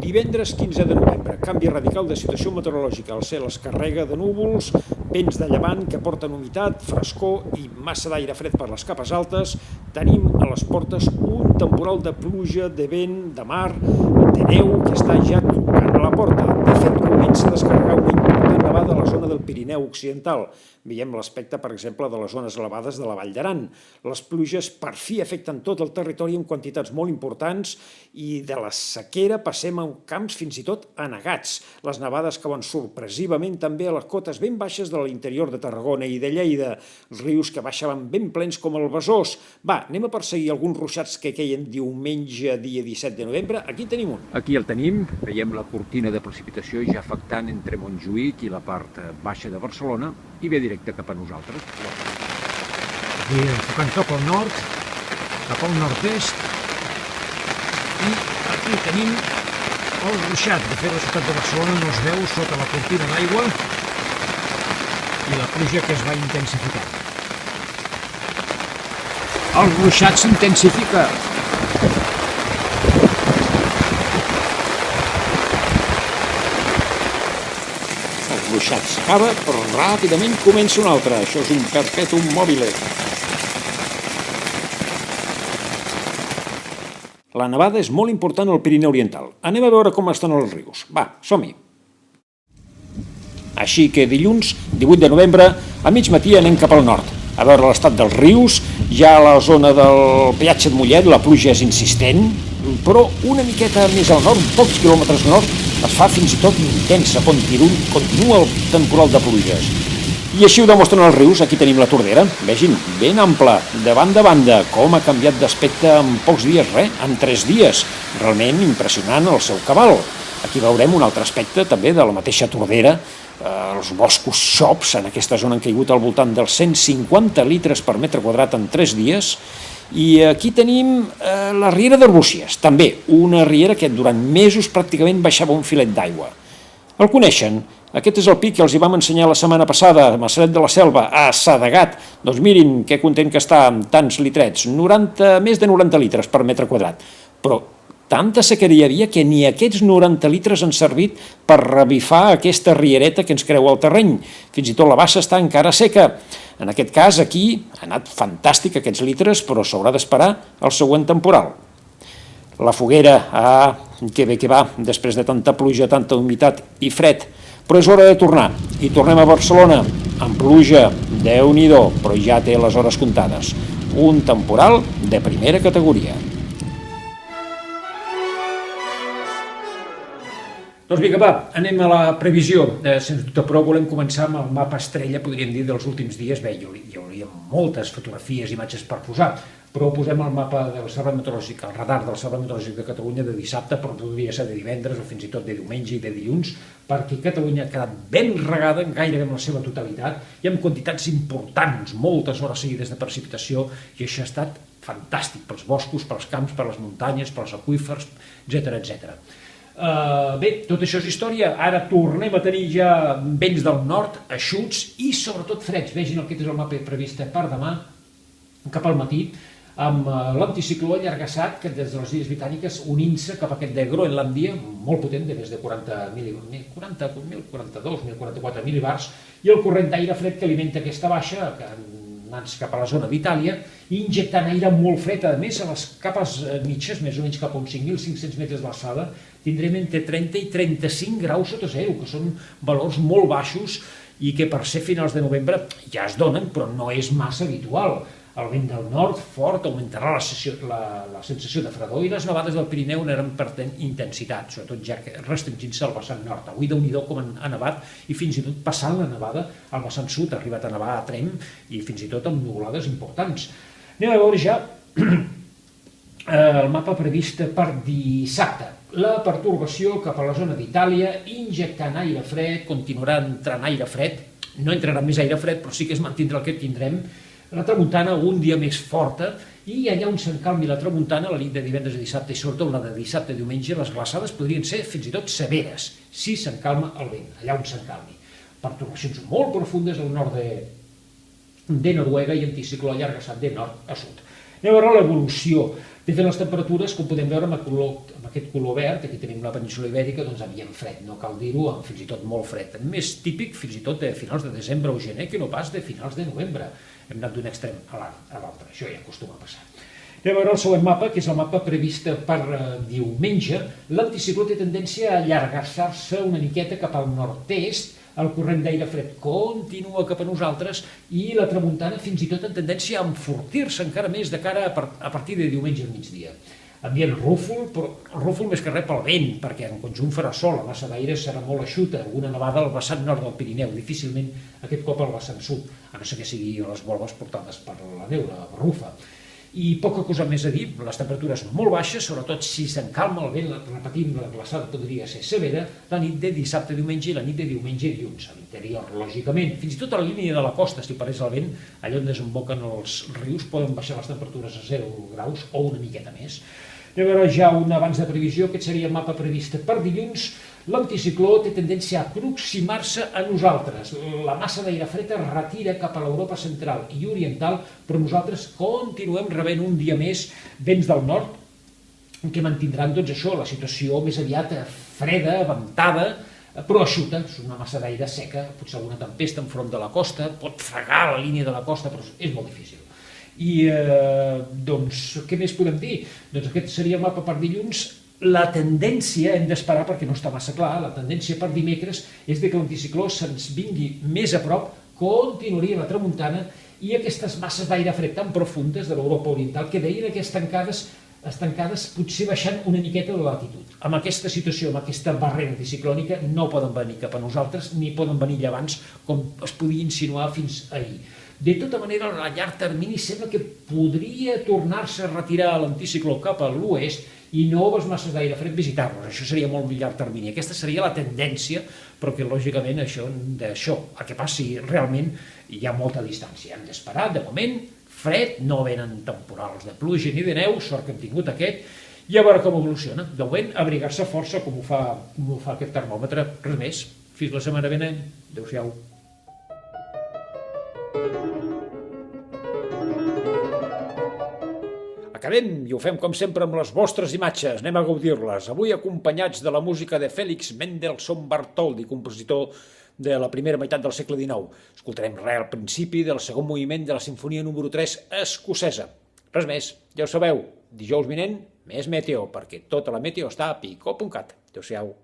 Divendres 15 de novembre, canvi radical de situació meteorològica. El cel es carrega de núvols, vents de llevant que porten humitat, frescor i massa d'aire fred per les capes altes. Tenim a les portes un temporal de pluja, de vent, de mar, de neu que està ja tocant a la porta. De fet, comença a descarregar una important nevada a la zona del Pirineu Occidental. Veiem l'aspecte, per exemple, de les zones elevades de la Vall d'Aran. Les pluges per fi afecten tot el territori en quantitats molt importants i de la sequera passem a camps fins i tot anegats. Les nevades cauen sorpresivament també a les cotes ben baixes de l'interior de Tarragona i de Lleida. Els rius que baixaven ben plens com el Besòs. Va, anem a perseguir alguns ruixats que queien diumenge, dia 17 de novembre. Aquí tenim un. Aquí el tenim, veiem la cortina de precipitació ja afectant entre Montjuïc i la part baixa de Barcelona i ve directe cap a nosaltres. Aquí enfocant cap al nord, cap al nord-est, i aquí tenim el ruixat. De fet, la ciutat de Barcelona no es veu sota la cortina d'aigua i la pluja que es va intensificar. El ruixat s'intensifica. El ruixat s'acaba, però ràpidament comença un altre. Això és un perpètuum mòbile. La nevada és molt important al Pirineu Oriental. Anem a veure com estan els rius. Va, som-hi. Així que dilluns, 18 de novembre, a mig matí anem cap al nord. A veure l'estat dels rius, ja a la zona del peatge de Mollet la pluja és insistent, però una miqueta més al nord, pocs quilòmetres al nord, es fa fins i tot intensa, continua el temporal de pluges. I així ho demostren els rius. Aquí tenim la Tordera, vegin, ben ample, de banda a banda, com ha canviat d'aspecte en pocs dies, en 3 dies. Realment impressionant el seu cabal. Aquí veurem un altre aspecte també de la mateixa Tordera, els boscos xops en aquesta zona han caigut al voltant dels 150 litres per metre quadrat en 3 dies. I aquí tenim la riera d'Arbúcies, també una riera que durant mesos pràcticament baixava un filet d'aigua. El coneixen? Aquest és el pic que els hi vam ensenyar la setmana passada, a Massanet de la Selva, a Sadegat. Doncs mirin que content que està amb tants litrets, més de 90 litres per metre quadrat. Però tanta sequera hi havia que ni aquests 90 litres han servit per revifar aquesta riereta que ens creua el terreny. Fins i tot la bassa està encara seca. En aquest cas, aquí, ha anat fantàstic aquests litres, però s'haurà d'esperar el següent temporal. La foguera, que bé que va, després de tanta pluja, tanta humitat i fred, però és hora de tornar. I tornem a Barcelona, amb pluja, Déu-n'hi-do, però ja té les hores comptades. Un temporal de primera categoria. Doncs vinga, va, anem a la previsió. Sens dubte, però volem començar amb el mapa estrella, podríem dir, dels últims dies. Bé, hi hauria moltes fotografies, imatges per posar, però posem el mapa del Servei Meteorològic, el radar del Servei Meteorològic de Catalunya de dissabte, però podria ser de divendres o fins i tot de diumenge i de dilluns, perquè Catalunya ha quedat ben regada, gairebé en la seva totalitat, i amb quantitats importants, moltes hores seguides de precipitació, i això ha estat fantàstic pels boscos, pels camps, per les muntanyes, pels aqüífers, etc etc. Bé, tot això és història. Ara tornem a tenir ja vents del nord, eixuts i sobretot freds. Vegin, aquest és el mapa previst per demà, cap al matí, amb l'anticicló allargassat que des de les Illes Britàniques unint-se cap a aquest de Groenlàndia, molt potent, de més de 1.044 mil·libars, i el corrent d'aire fred que alimenta aquesta baixa, que anant cap a la zona d'Itàlia, i injectant aire molt fred. A més, a les capes mitges, més o menys cap a uns 5.500 metres d'alçada, tindrem entre 30 i 35 graus sota zero, que són valors molt baixos i que per ser finals de novembre ja es donen, però no és massa habitual. El vent del nord fort augmentarà la sensació de fredor i les nevades del Pirineu aniran perdent intensitat, sobretot ja restringint-se al vessant nord. Avui Déu-n'hi-do com ha nevat i fins i tot passant la nevada al vessant sud, ha arribat a nevar a Tremp i fins i tot amb nuvolades importants. Anem a veure ja el mapa previst per dissabte. La pertorbació cap a la zona d'Itàlia, injectant aire fred, continuarà entrant aire fred, no entrarà més aire fred, però sí que es mantindrà el que tindrem. La tramuntana un dia més forta i allà on s'encalmi la tramuntana, la nit de divendres a dissabte i sobretot la de dissabte a diumenge, les glaçades podrien ser fins i tot severes si s'encalma el vent, allà on s'encalmi. Pertorbacions molt profundes al nord de Noruega i anticicló allargassat de nord a sud. Anem a veure l'evolució. De fet, les temperatures, com podem veure amb aquest color verd, aquí tenim la península Ibèrica, doncs ambient fred, no cal dir-ho, fins i tot molt fred. Més típic fins i tot de finals de desembre o gener que no pas de finals de novembre. Hem anat d'un extrem a l'altre, això ja acostuma a passar. Anem a veure el següent mapa, que és el mapa previst per diumenge. L'anticicló té tendència a allargar-se una miqueta cap al nord-est, el corrent d'aire fred continua cap a nosaltres i la tramuntana fins i tot en tendència a enfortir-se encara més de cara a partir de diumenge al migdia. Ambient rúfol, però rúfol més que res pel vent, perquè en conjunt farà sol, la massa d'aire serà molt eixuta, alguna nevada al vessant nord del Pirineu, difícilment aquest cop al vessant sud, a no ser que siguin les volves portades per la neu, la rufa. I poca cosa més a dir, les temperatures molt baixes, sobretot si s'encalma el vent, repetim, la glaçada podria ser severa, la nit de dissabte, diumenge i la nit de diumenge i dilluns, a l'interior, lògicament. Fins i tot a la línia de la costa, si parés el vent, allà on desemboquen els rius, poden baixar les temperatures a 0 graus o una miqueta més. Anem a veure ja un abans de previsió, aquest seria el mapa previst per dilluns. L'anticicló té tendència a aproximar-se a nosaltres. La massa d'aire fred es retira cap a l'Europa central i oriental, però nosaltres continuem rebent un dia més vents del nord, que mantindran doncs això, la situació més aviat freda, ventada, però eixuta. És una massa d'aire seca, potser alguna tempesta enfront de la costa, pot fregar la línia de la costa, però és molt difícil. I doncs, què més podem dir? Doncs aquest seria el mapa per dilluns. La tendència, hem d'esperar perquè no està massa clar, la tendència per dimecres és que l'anticicló se'ns vingui més a prop, continuaria la tramuntana i aquestes masses d'aire fred tan profundes de l'Europa oriental quedarien estancades potser baixant una miqueta de latitud. Amb aquesta situació, amb aquesta barrera anticiclònica, no poden venir cap a nosaltres ni poden venir llevants com es podia insinuar fins ahir. De tota manera, a llarg termini sembla que podria tornar-se a retirar l'anticicló cap a l'oest i noves masses d'aire fred visitar-los. Això seria molt llarg termini. Aquesta seria la tendència, però que lògicament d'això, a que passi realment, hi ha molta distància. Hem d'esperar, de moment, fred, no venen temporals de pluja ni de neu, sort que hem tingut aquest, i a veure com evoluciona. De moment, abrigar-se força, com ho fa aquest termòmetre, res més. Fins la setmana vinent. Adéu-siau. Acabem i ho fem com sempre amb les vostres imatges, anem a gaudir-les, avui acompanyats de la música de Félix Mendelssohn Bartholdy, compositor de la primera meitat del segle XIX. Escoltarem res al principi del segon moviment de la sinfonia número 3 escocesa. Res més, ja ho sabeu, dijous vinent, més meteo, perquè tota la meteo està a pico.cat. Adéu-siau.